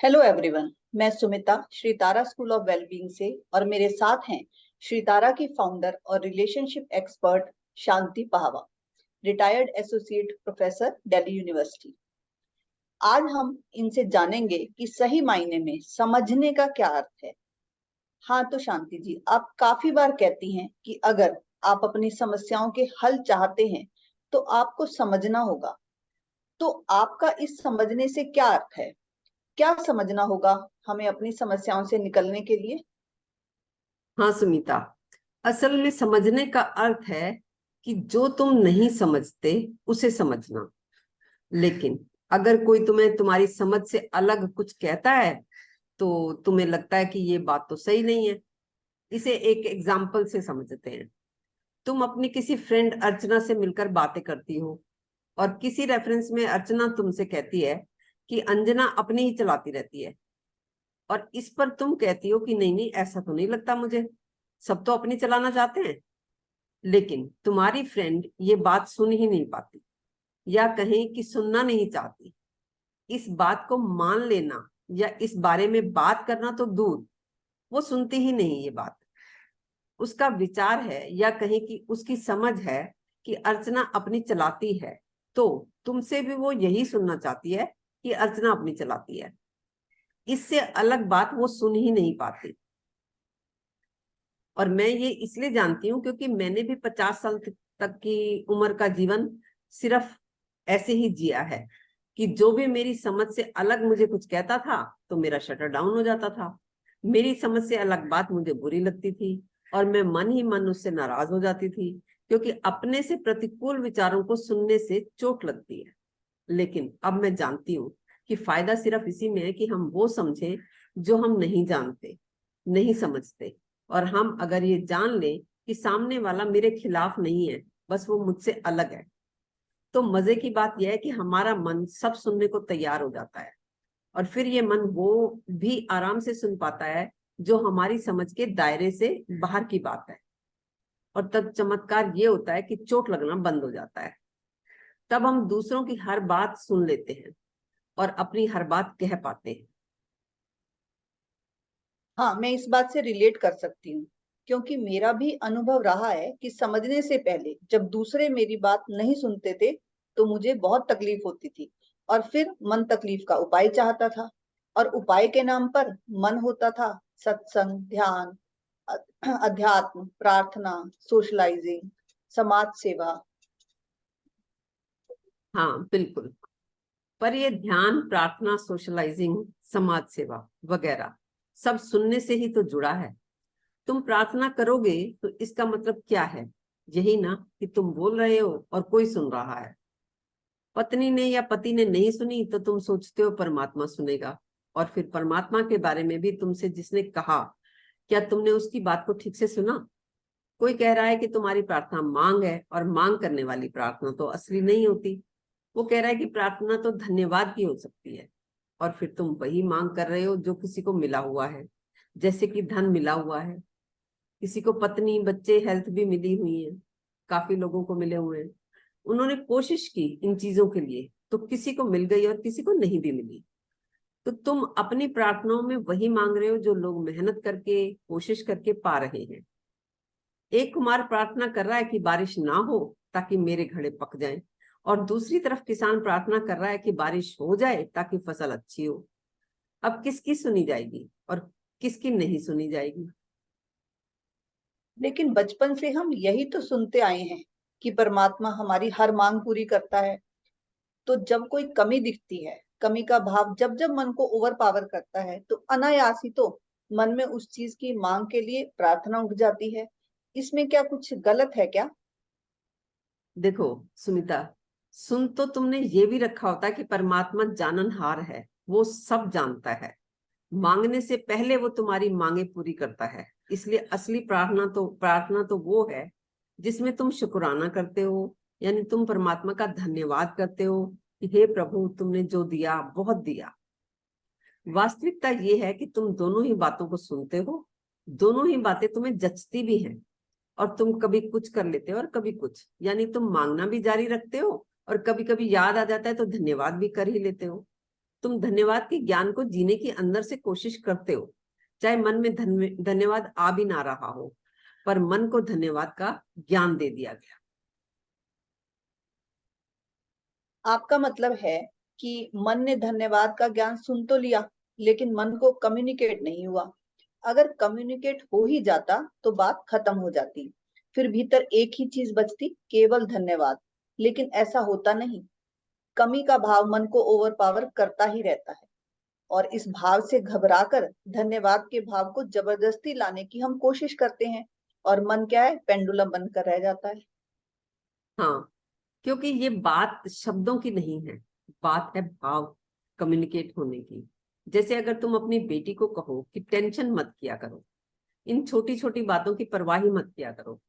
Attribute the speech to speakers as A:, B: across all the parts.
A: Hello everyone. मैं Sumita Shri Tara school of wellbeing से और मेरे साथ हैं श्री तारा की फाउंडर और रिलेशनशिप एक्सपर्ट शांति पहावा, retired associate professor Delhi university. आज हम इनसे जानेंगे कि सही मायने में समझने का क्या अर्थ है। हाँ तो शांति जी, आप काफी बार कहती हैं कि अगर आप अपनी समस्याओं के हल चाहते हैं तो आपको समझना होगा। तो आपका इस समझने से क्या अर्थ है? क्या समझना होगा हमें अपनी समस्याओं से निकलने के लिए?
B: हाँ सुमिता, असल में समझने का अर्थ है कि जो तुम नहीं समझते उसे समझना। लेकिन अगर कोई तुम्हें तुम्हारी समझ से अलग कुछ कहता है तो तुम्हें लगता है कि ये बात तो सही नहीं है। इसे एक एग्जाम्पल से समझते हैं। तुम अपनी किसी फ्रेंड अर्चना से मिलकर बातें करती हो और किसी रेफरेंस में अर्चना तुमसे कहती है कि अंजना अपनी ही चलाती रहती है, और इस पर तुम कहती हो कि नहीं नहीं, ऐसा तो नहीं लगता मुझे, सब तो अपनी चलाना चाहते हैं। लेकिन तुम्हारी फ्रेंड ये बात सुन ही नहीं पाती, या कहें कि सुनना नहीं चाहती। इस बात को मान लेना या इस बारे में बात करना तो दूर, वो सुनती ही नहीं ये बात। उसका विचार है या कहें कि उसकी समझ है कि अर्चना अपनी चलाती है, तो तुमसे भी वो यही सुनना चाहती है कि अर्चना अपनी चलाती है। इससे अलग बात वो सुन ही नहीं पाती। और मैं ये इसलिए जानती हूँ क्योंकि मैंने भी 50 साल तक की उम्र का जीवन सिर्फ ऐसे ही जिया है कि जो भी मेरी समझ से अलग मुझे कुछ कहता था तो मेरा शटर डाउन हो जाता था। मेरी समझ से अलग बात मुझे बुरी लगती थी और मैं मन ही मन उससे नाराज हो जाती थी, क्योंकि अपने से प्रतिकूल विचारों को सुनने से चोट लगती है। लेकिन अब मैं जानती हूँ कि फायदा सिर्फ इसी में है कि हम वो समझें जो हम नहीं जानते, नहीं समझते। और हम अगर ये जान लें कि सामने वाला मेरे खिलाफ नहीं है, बस वो मुझसे अलग है, तो मजे की बात यह है कि हमारा मन सब सुनने को तैयार हो जाता है। और फिर ये मन वो भी आराम से सुन पाता है जो हमारी समझ के दायरे से बाहर की बात है। और तब चमत्कार ये होता है कि चोट लगना बंद हो जाता है। तब हम दूसरों की हर बात सुन लेते हैं और अपनी हर बात कह पाते हैं।
A: हाँ, मैं इस बात से रिलेट कर सकती हूँ, क्योंकि मेरा भी अनुभव रहा है कि समझने से पहले जब दूसरे मेरी बात नहीं सुनते थे तो मुझे बहुत तकलीफ होती थी। और फिर मन तकलीफ का उपाय चाहता था, और उपाय के नाम पर मन होता था सत्संग, ध्यान, अध्यात्म, प्रार्थना, सोशलाइजिंग, समाज सेवा।
B: हाँ बिल्कुल। पर ये ध्यान, प्रार्थना, सोशलाइजिंग, समाज सेवा वगैरह सब सुनने से ही तो जुड़ा है। तुम प्रार्थना करोगे तो इसका मतलब क्या है? यही ना कि तुम बोल रहे हो और कोई सुन रहा है। पत्नी ने या पति ने नहीं सुनी तो तुम सोचते हो परमात्मा सुनेगा। और फिर परमात्मा के बारे में भी तुमसे जिसने कहा, क्या तुमने उसकी बात को ठीक से सुना? कोई कह रहा है कि तुम्हारी प्रार्थना मांग है, और मांग करने वाली प्रार्थना तो असली नहीं होती। वो कह रहा है कि प्रार्थना तो धन्यवाद की हो सकती है। और फिर तुम वही मांग कर रहे हो जो किसी को मिला हुआ है, जैसे कि धन मिला हुआ है। किसी को पत्नी, बच्चे, हेल्थ भी मिली हुई है। काफी लोगों को मिले हुए हैं। उन्होंने कोशिश की इन चीजों के लिए, तो किसी को मिल गई और किसी को नहीं भी मिली। तो तुम अपनी प्रार्थनाओं में वही मांग रहे हो जो लोग मेहनत करके, कोशिश करके पा रहे हैं। एक कुमार प्रार्थना कर रहा है कि बारिश ना हो ताकि मेरे घड़े पक जाएं, और दूसरी तरफ किसान प्रार्थना कर रहा है कि बारिश हो जाए ताकि फसल अच्छी हो। अब किसकी सुनी जाएगी और किसकी नहीं सुनी जाएगी?
A: लेकिन बचपन से हम यही तो सुनते आए हैं कि परमात्मा हमारी हर मांग पूरी करता है। तो जब कोई कमी दिखती है, कमी का भाव जब जब मन को ओवर पावर करता है, तो अनायास ही तो मन में उस चीज की मांग के लिए प्रार्थना उठ जाती है। इसमें क्या कुछ गलत है क्या?
B: देखो सुमिता, सुन तो तुमने ये भी रखा होता है कि परमात्मा जाननहार है, वो सब जानता है। मांगने से पहले वो तुम्हारी मांगे पूरी करता है। इसलिए असली प्रार्थना तो वो है जिसमें तुम शुक्राना करते हो, यानी तुम परमात्मा का धन्यवाद करते हो कि हे प्रभु, तुमने जो दिया बहुत दिया। वास्तविकता ये है कि तुम दोनों ही बातों को सुनते हो, दोनों ही बातें तुम्हें जचती भी हैं। और तुम कभी कुछ कर लेते हो और कभी कुछ, यानी तुम मांगना भी जारी रखते हो और कभी कभी याद आ जाता है तो धन्यवाद भी कर ही लेते हो। तुम धन्यवाद के ज्ञान को जीने की अंदर से कोशिश करते हो, चाहे मन में धन्यवाद आ भी ना रहा हो, पर मन को धन्यवाद का ज्ञान दे दिया गया।
A: आपका मतलब है कि मन ने धन्यवाद का ज्ञान सुन तो लिया, लेकिन मन को कम्युनिकेट नहीं हुआ। अगर कम्युनिकेट हो ही जाता तो बात खत्म हो जाती, फिर भीतर एक ही चीज बचती, केवल धन्यवाद। लेकिन ऐसा होता नहीं। कमी का भाव मन को ओवरपावर करता ही रहता है, और इस भाव से घबराकर धन्यवाद के भाव को जबरदस्ती लाने की हम कोशिश करते हैं, और मन क्या है, पेंडुलम बनकर रह जाता है।
B: हाँ, क्योंकि ये बात शब्दों की नहीं है, बात है भाव कम्युनिकेट होने की। जैसे अगर तुम अपनी बेटी को कहो कि टेंशन मत किया करो, इन छोटी छोटी बातों की परवाह ही मत किया करो,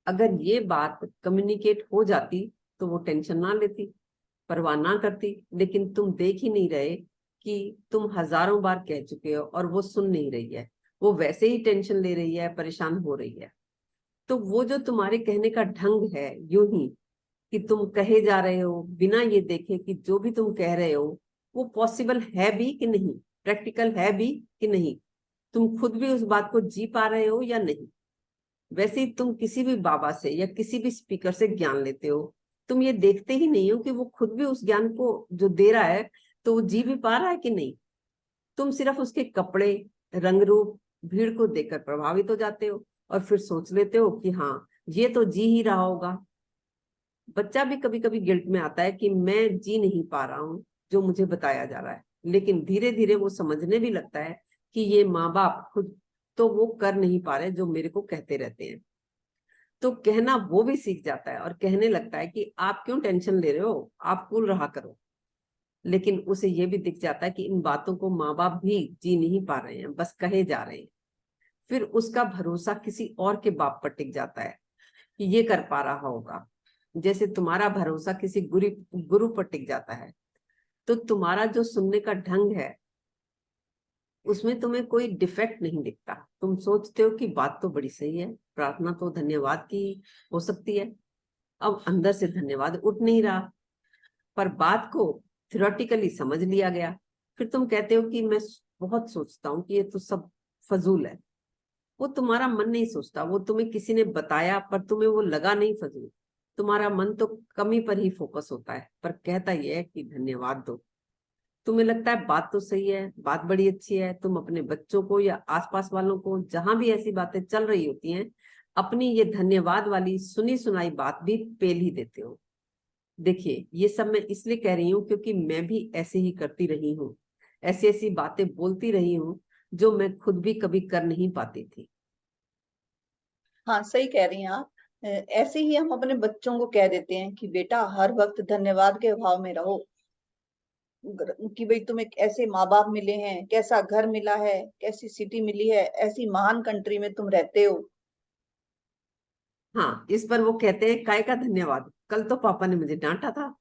B: अगर ये बात कम्युनिकेट हो जाती तो वो टेंशन ना लेती, परवाह ना करती। लेकिन तुम देख ही नहीं रहे कि तुम हजारों बार कह चुके हो और वो सुन नहीं रही है, वो वैसे ही टेंशन ले रही है, परेशान हो रही है। तो वो जो तुम्हारे कहने का ढंग है, यूं ही कि तुम कहे जा रहे हो बिना ये देखे कि जो भी तुम कह रहे हो वो पॉसिबल है भी कि नहीं, प्रैक्टिकल है भी कि नहीं, तुम खुद भी उस बात को जी पा रहे हो या नहीं। वैसे ही तुम किसी भी बाबा से या किसी भी स्पीकर से ज्ञान लेते हो, तुम ये देखते ही नहीं हो कि वो खुद भी उस ज्ञान को जो दे रहा है तो वो जी भी पा रहा है कि नहीं। तुम सिर्फ उसके कपड़े, रंग रूप, भीड़ को देखकर प्रभावित हो जाते हो और फिर सोच लेते हो कि हाँ, ये तो जी ही रहा होगा। बच्चा भी कभी कभी गिल्ट में आता है कि मैं जी नहीं पा रहा हूँ जो मुझे बताया जा रहा है, लेकिन धीरे धीरे वो समझने भी लगता है कि ये माँ बाप खुद तो वो कर नहीं पा रहे जो मेरे को कहते रहते हैं। तो कहना वो भी सीख जाता है और कहने लगता है कि आप क्यों टेंशन ले रहे हो, आप कूल रहा करो। लेकिन उसे ये भी दिख जाता है कि इन बातों को माँ बाप भी जी नहीं पा रहे हैं, बस कहे जा रहे हैं। फिर उसका भरोसा किसी और के बाप पर टिक जाता है कि ये कर पा रहा होगा, जैसे तुम्हारा भरोसा किसी गुरु गुरु पर टिक जाता है। तो तुम्हारा जो सुनने का ढंग है उसमें तुम्हें कोई डिफेक्ट नहीं दिखता। तुम सोचते हो कि बात तो बड़ी सही है, प्रार्थना तो धन्यवाद की हो सकती है। अब अंदर से धन्यवाद उठ नहीं रहा, पर बात को थ्योरेटिकली समझ लिया गया। फिर तुम कहते हो कि मैं बहुत सोचता हूँ कि ये तो सब फजूल है। वो तुम्हारा मन नहीं सोचता, वो तुम्हें किसी ने बताया पर तुम्हें वो लगा नहीं फजूल। तुम्हारा मन तो कमी पर ही फोकस होता है, पर कहता यह है कि धन्यवाद दो। तुम्हें लगता है बात तो सही है, बात बड़ी अच्छी है। तुम अपने बच्चों को या आसपास वालों को, जहां भी ऐसी बातें चल रही होती हैं, अपनी ये धन्यवाद वाली सुनी सुनाई बात भी पेल ही देते हो। देखिए, ये सब मैं इसलिए कह रही हूँ क्योंकि मैं भी ऐसे ही करती रही हूँ, ऐसी ऐसी बातें बोलती रही हूँ जो मैं खुद भी कभी कर नहीं पाती थी।
A: हाँ, सही कह रही हैं आप। ऐसे ही हम अपने बच्चों को कह देते हैं कि बेटा हर वक्त धन्यवाद के भाव में रहो, कि भाई तुम्हें ऐसे माँ बाप मिले हैं, कैसा घर मिला है, कैसी सिटी मिली है, ऐसी महान कंट्री में तुम रहते हो।
B: हाँ, इस पर वो कहते हैं काय का धन्यवाद, कल तो पापा ने मुझे डांटा था,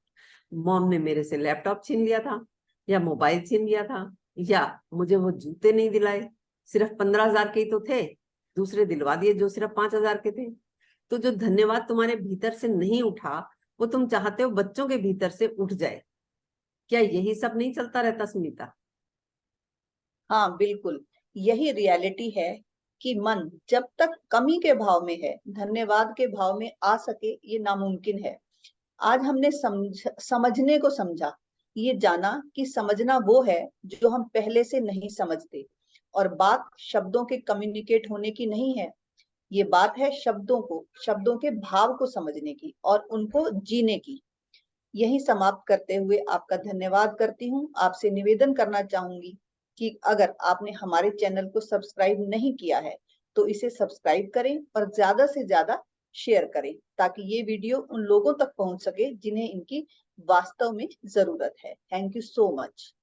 B: मॉम ने मेरे से लैपटॉप छीन लिया था, या मोबाइल छीन लिया था, या मुझे वो जूते नहीं दिलाए, सिर्फ 15,000 के ही तो थे, दूसरे दिलवा दिए जो सिर्फ 5,000 के थे। तो जो धन्यवाद तुम्हारे भीतर से नहीं उठा, वो तुम चाहते हो बच्चों के भीतर से उठ जाए। क्या यही सब नहीं चलता रहता सुनीता?
A: हाँ बिल्कुल, यही रियलिटी है कि मन जब तक कमी के भाव में है, धन्यवाद के भाव में आ सके ये नामुमकिन है। आज हमने समझने को समझा, ये जाना कि समझना वो है जो हम पहले से नहीं समझते। और बात शब्दों के कम्युनिकेट होने की नहीं है, ये बात है शब्दों के भाव को समझने की और उनको जीने की। यही समाप्त करते हुए आपका धन्यवाद करती हूँ। आपसे निवेदन करना चाहूंगी कि अगर आपने हमारे चैनल को सब्सक्राइब नहीं किया है तो इसे सब्सक्राइब करें और ज्यादा से ज्यादा शेयर करें, ताकि ये वीडियो उन लोगों तक पहुंच सके जिन्हें इनकी वास्तव में जरूरत है। Thank you so much.